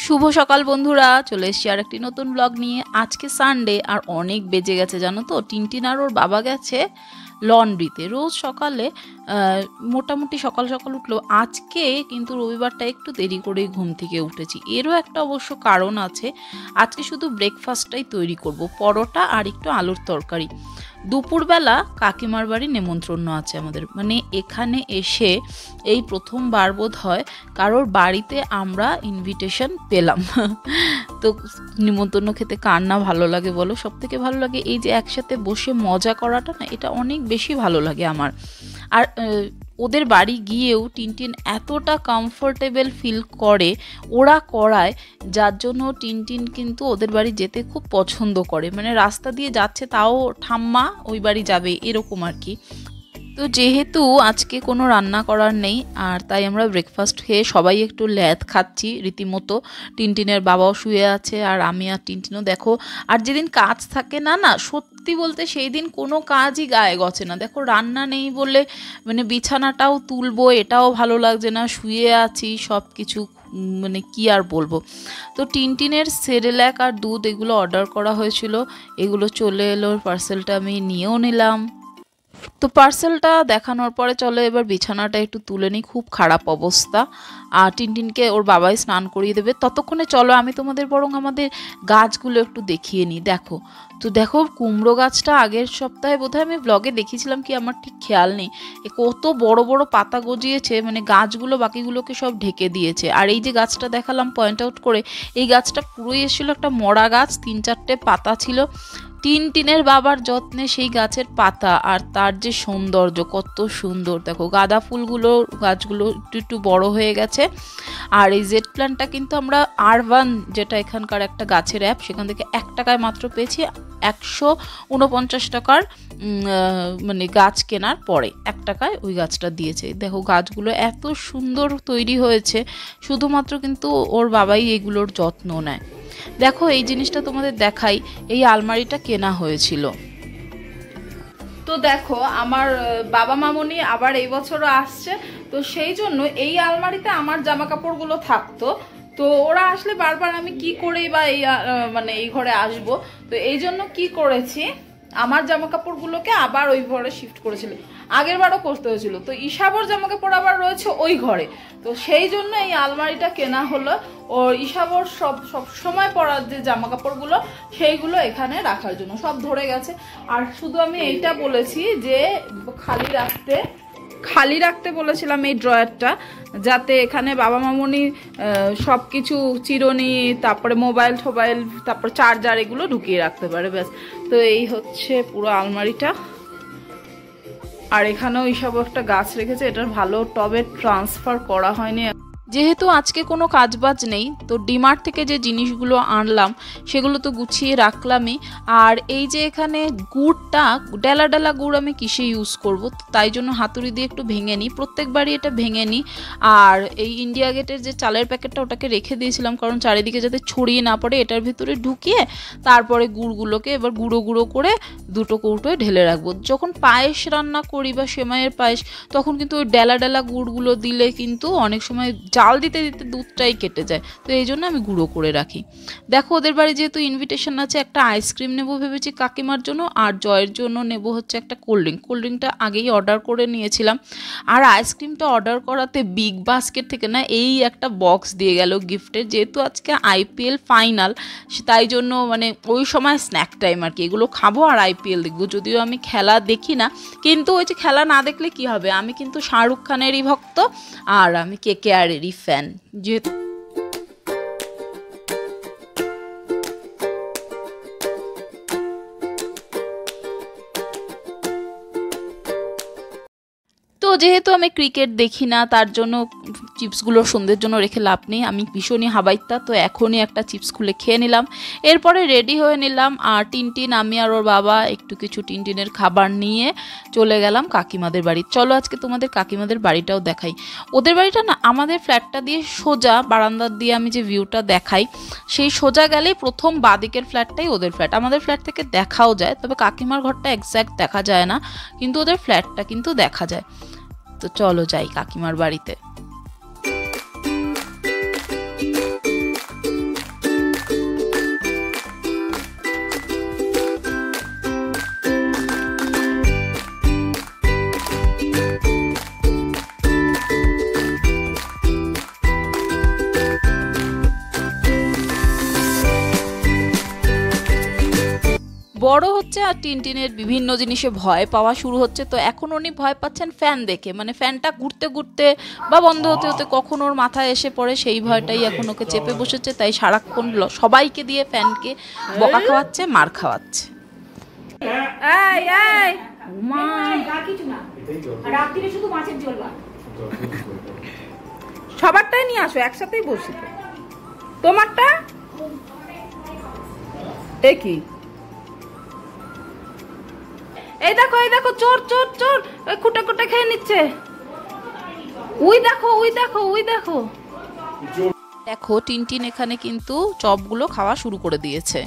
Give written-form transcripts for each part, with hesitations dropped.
শুভ সকাল বন্ধুরা, চলে এসেছি আর একটি নতুন ব্লগ নিয়ে। আজকে সানডে আর অনেক বেজে গেছে জানো তো। টিনটিন আর ওর বাবা গেছে লন্ড্রিতে। রোজ সকালে মোটামুটি সকাল সকাল উঠলো, আজকে কিন্তু রবিবারটা একটু দেরি করেই ঘুম থেকে উঠেছি। এরও একটা অবশ্য কারণ আছে। আজকে শুধু ব্রেকফাস্টটাই তৈরি করব, পরোটা আর একটু আলুর তরকারি। দুপুরবেলা কাকিমার বাড়ি নেমন্ত্রণ আছে আমাদের, মানে এখানে এসে এই প্রথমবার বোধ হয় কারোর বাড়িতে আমরা ইনভিটেশন পেলাম। তো নিমন্ত্রণ খেতে কার না ভালো লাগে বলো? সব থেকে ভালো লাগে এই যে একসাথে বসে মজা করাটা, না এটা অনেক বেশি ভালো লাগে আমার। আর ওদের বাড়ি গিয়েও টিনটিন এতটা কমফোর্টেবল ফিল করে, ওরা করায়, যার জন্য টিনটিন কিন্তু ওদের বাড়ি যেতে খুব পছন্দ করে। মানে রাস্তা দিয়ে যাচ্ছে তাও ঠাম্মা ওই বাড়ি যাবে, এরকম আর কি। তো যেহেতু আজকে কোনো রান্না করার নেই, আর তাই আমরা ব্রেকফাস্ট খেয়ে সবাই একটু ল্যাদ খাচ্ছি রীতিমতো। টিনটিনের বাবাও শুয়ে আছে, আর আমি আর টিনটিনও দেখো। আর যেদিন কাজ থাকে না না, সত্যি বলতে সেই দিন কোনো কাজই গায়ে গছে না। দেখো রান্না নেই বলে মানে বিছানাটাও তুলবো এটাও ভালো লাগছে না, শুয়ে আছি সব কিছু, মানে কি আর বলবো। তো টিনটিনের সেরেল্যাক আর দুধ এগুলো অর্ডার করা হয়েছিল, এগুলো চলে এলো, পার্সেলটা আমি নিয়েও নিলাম। তো পার্সেলটা দেখানোর পরে চলো এবার বিছানাটা একটু তুলে নিই, খুব খারাপ অবস্থা। আর টিনটিনকে ওর বাবাই স্নান করিয়ে দেবে, ততক্ষণে চলো আমি তোমাদের বরং আমাদের গাছগুলো একটু দেখিয়ে নিই। দেখো তো, দেখো কুমড়ো গাছটা আগের সপ্তাহে বোধহয় আমি ব্লগে দেখিয়েছিলাম কি আমার ঠিক খেয়াল নেই, কত বড় বড় পাতা গজিয়েছে, মানে গাছগুলো বাকিগুলোকে সব ঢেকে দিয়েছে। আর এই যে গাছটা দেখালাম পয়েন্ট আউট করে, এই গাছটা পুরোই এসেছিলো একটা মরা গাছ, 3-4টে পাতা ছিল। টিনটিনের বাবার যত্নে সেই গাছের পাতা আর তার যে সৌন্দর্য, কত সুন্দর। দেখো গাঁদা ফুলগুলো, গাছগুলো একটু একটু বড় হয়ে গেছে। আর এই জেড প্ল্যান্টটা কিন্তু আমরা আরবান, যেটা এখানকার একটা গাছের অ্যাপ, সেখান থেকে 1 টাকায় মাত্র পেয়েছি। 149 টাকার মানে গাছ কেনার পরে 1 টাকায় ওই গাছটা দিয়েছে। দেখো গাছগুলো এত সুন্দর তৈরি হয়েছে, শুধুমাত্র কিন্তু ওর বাবাই এগুলোর যত্ন নেয়। দেখো এই জিনিসটা তোমাদের দেখাই, এই আলমারিটা কেনা হয়েছিল। তো দেখো আমার বাবা মামনি আবার এই বছরও আসছে, তো সেই জন্য এই আলমারিতে আমার জামা কাপড়গুলো থাকতো। তো ওরা আসলে বারবার আমি কি করেই বা এই মানে এই ঘরে আসবো, তো এই জন্য কি করেছি, আমার জামা কাপড়গুলোকে আবার ওই ঘরে শিফট করেছিল। আগের বারও করতে হয়েছিল। তো ঈশাবর জামা কাপড় আবার রয়েছে ওই ঘরে, তো সেই জন্য এই আলমারিটা কেনা হলো। ও ঈশাবর সব সময় পরার যে জামা কাপড়গুলো সেইগুলো এখানে রাখার জন্য, সব ধরে গেছে। আর শুধু আমি এইটা বলেছি যে খালি রাখতে বলেছিলাম এই ড্রয়ারটা, যাতে এখানে বাবা মামনি সব কিছু, চিরুনি, তারপরে মোবাইল টোবাইল, তারপর চার্জার, এগুলো ঢুকিয়ে রাখতে পারে, ব্যাস। তো এই হচ্ছে পুরো আলমারিটা। আর এখানেও এইসব একটা গাছ রেখেছে, এটার ভালো টবে ট্রান্সফার করা হয়নি। যেহেতু আজকে কোনো কাজবাজ নেই, তো ডিমার্ট থেকে যে জিনিসগুলো আনলাম সেগুলো তো গুছিয়ে রাখলামই। আর এই যে এখানে গুড়টা, ডেলা ডেলা গুড় আমি কিসে ইউজ করব, তাই জন্য হাতুড়ি দিয়ে একটু ভেঙে নিই, প্রত্যেকবারই এটা ভেঙে নিই। আর এই ইন্ডিয়া গেটের যে চালের প্যাকেটটা, ওটাকে রেখে দিয়েছিলাম কারণ চারিদিকে যাতে ছড়িয়ে না পড়ে, এটার ভিতরে ঢুকিয়ে তারপরে গুড়গুলোকে এবার গুঁড়ো গুঁড়ো করে 2টো কৌটোয় ঢেলে রাখবো। যখন পায়েস রান্না করি বা সেমাইয়ের পায়েস, তখন কিন্তু ওই ডেলা ডেলা গুড়গুলো দিলে কিন্তু অনেক সময় জাল দিতে দিতে দুধটাই কেটে যায়, তো এই জন্য আমি গুঁড়ো করে রাখি। দেখো ওদের বাড়ি যেহেতু ইনভিটেশন আছে, একটা আইসক্রিম নেবো ভেবেছি কাকিমার জন্য, আর জয়ের জন্য নেবো হচ্ছে একটা কোল্ড ড্রিঙ্কটা আগেই অর্ডার করে নিয়েছিলাম। আর আইসক্রিমটা অর্ডার করাতে বিগ বাস্কেট থেকে না এই একটা বক্স দিয়ে গেল গিফটের, যেহেতু আজকে IPL ফাইনাল, তাই জন্য মানে ওই সময় স্ন্যাক টাইম আর কি, এগুলো খাবো আর IPL দেখবো। যদিও আমি খেলা দেখি না, কিন্তু ওই যে খেলা না দেখলে কি হবে, আমি কিন্তু শাহরুখ খানেরই ভক্ত আর আমি KKR-এরই ফ্যান। যেহেতু যেহেতু আমি ক্রিকেট দেখি না, তার জন্য চিপসগুলো সন্ধ্যের জন্য রেখে লাভ নেই, আমি ভীষণই হাবাইতা। তো এখনই একটা চিপস খুলে খেয়ে নিলাম, এরপরে রেডি হয়ে নিলাম। আর টিনটিন, আমি আর ওর বাবা একটু কিছু টিনটিনের খাবার নিয়ে চলে গেলাম কাকিমাদের বাড়ি। চলো আজকে তোমাদের কাকিমাদের বাড়িটাও দেখাই। ওদের বাড়িটা না আমাদের ফ্ল্যাটটা দিয়ে সোজা, বারান্দার দিয়ে আমি যে ভিউটা দেখাই, সেই সোজা গেলেই প্রথম বাঁদিকের ফ্ল্যাটটাই ওদের ফ্ল্যাট। আমাদের ফ্ল্যাট থেকে দেখাও যায়, তবে কাকিমার ঘরটা এক্স্যাক্ট দেখা যায় না, কিন্তু ওদের ফ্ল্যাটটা কিন্তু দেখা যায়। তো চলো যাই কাকিমার বাড়িতে। হচ্ছে আর টিনটিনের বিভিন্ন জিনিসে ভয় পাওয়া শুরু হচ্ছে। তো এখন উনি ভয় পাচ্ছেন ফ্যান দেখে, মানে ফ্যানটা ঘুরতে ঘুরতে বা বন্ধ হতে হতে কখন ওর মাথায় এসে পড়ে সেই ভয়টাই এখন ওকে চেপে বসেছে। তাই সারাক্ষণ সবাইকে দিয়ে ফ্যানকে বকা খাওয়াচ্ছে, মার খাওয়াচ্ছে। সবারটাই নিয়ে আসো, একসাথেই বসি। তোমারটা কি? এই দেখো এই দেখো, চোর চোর চোর, ওই খুঁটে খুঁটে খেয়ে নিচ্ছে। ওই দেখো ওই দেখো ওই দেখো। দেখো টিনটিন এখানে কিন্তু চপগুলো খাওয়া শুরু করে দিয়েছে।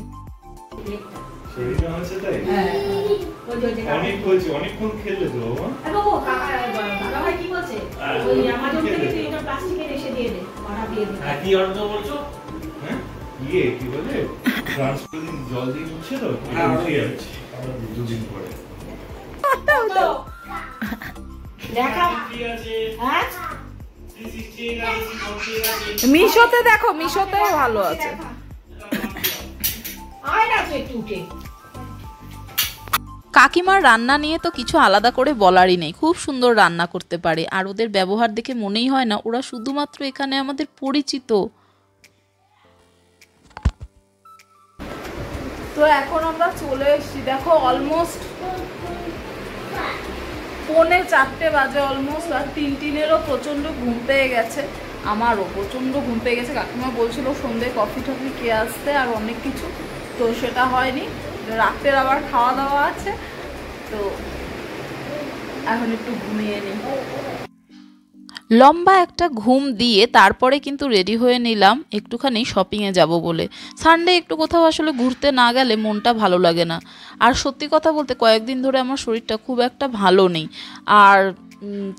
মিশোতে দেখো, মিশোতেও ভালো আছে। কাকিমার রান্না নিয়ে তো কিছু আলাদা করে বলারই নেই, খুব সুন্দর রান্না করতে পারে। আর ওদের ব্যবহার দেখে মনেই হয় না ওরা শুধুমাত্র এখানে আমাদের পরিচিত। তো এখন আমরা চলে এসেছি, দেখো অলমোস্ট 3:45 বাজে অলমোস্ট। আর টিনটিনেরও প্রচণ্ড ঘুম পেয়ে গেছে, আমারও প্রচণ্ড ঘুম পেয়ে গেছে। কাকিমা বলছিল সন্ধ্যে কফি টফি খেয়ে আসতে আর অনেক কিছু, তো সেটা হয়নি। রাতের আবার খাওয়া দাওয়া আছে, তো এখন একটু ঘুমিয়ে নিই। লম্বা একটা ঘুম দিয়ে তারপরে কিন্তু রেডি হয়ে নিলাম একটুখানি শপিংয়ে যাব বলে। সানডে একটু কোথাও আসলে ঘুরতে না গেলে মনটা ভালো লাগে না। আর সত্যি কথা বলতে কয়েকদিন ধরে আমার শরীরটা খুব একটা ভালো নেই, আর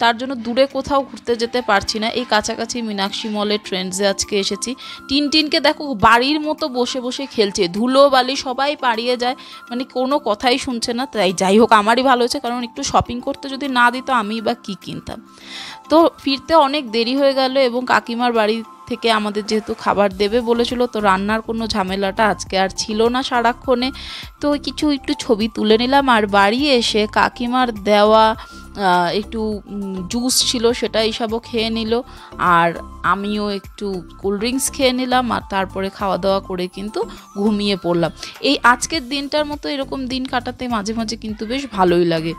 তার জন্য দূরে কোথাও ঘুরতে যেতে পারছি না। এই কাছাকাছি মীনাক্ষী মলে ট্রেন্ডসে আজকে এসেছি। টিনটিনকে দেখো বাড়ির মতো বসে বসে খেলছে, ধুলো বালি সবাই পাড়িয়ে যায়, মানে কোনো কথাই শুনছে না। তাই যাই হোক আমারই ভালো হয়েছে, কারণ একটু শপিং করতে যদি না দিত আমি বা কী কিনতাম। তো ফিরতে অনেক দেরি হয়ে গেল, এবং কাকিমার বাড়ি থেকে আমাদের যেহেতু খাবার দেবে বলেছিল, তো রান্নার কোনো ঝামেলাটা আজকে আর ছিল না সারাক্ষণে। তো কিছু একটু ছবি তুলে নিলাম, আর বাড়ি এসে কাকিমার দেওয়া একটু জুস ছিল সেটা এইসবও খেয়ে নিল, আর আমিও একটু কোল্ড ড্রিঙ্কস খেয়ে নিলাম। আর তারপরে খাওয়া দাওয়া করে কিন্তু ঘুমিয়ে পড়লাম। এই আজকের দিনটার মতো এরকম দিন কাটাতে মাঝে মাঝে কিন্তু বেশ ভালোই লাগে।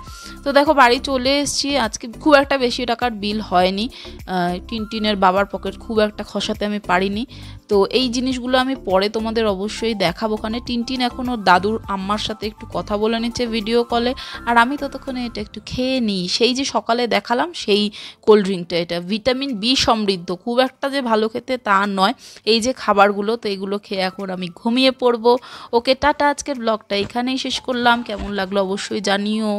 তো দেখো বাড়ি চলে এসেছি। আজকে খুব একটা বেশি টাকার বিল হয়নি, টিনটিনের বাবার পকেট খুব একটা খসাতে আমি পারিনি। তো এই জিনিসগুলো আমি পরে তোমাদের অবশ্যই দেখাবো। ওখানে টিনটিন এখন ওর দাদুর আম্মার সাথে একটু কথা বলে নিচ্ছে ভিডিও কলে, আর আমি ততক্ষণে এটা একটু খেয়ে নিই। সেই যে সকালে দেখালাম সেই কোল্ড ড্রিঙ্কটা, এটা ভিটামিন বি সমৃদ্ধ, খুব একটা যে ভালো খেতে তা নয়। এই যে খাবারগুলো, তো এগুলো খেয়ে এখন আমি ঘুমিয়ে পড়বো। ওকে টাটা, আজকের ব্লগটা এখানেই শেষ করলাম। কেমন লাগলো অবশ্যই জানিও।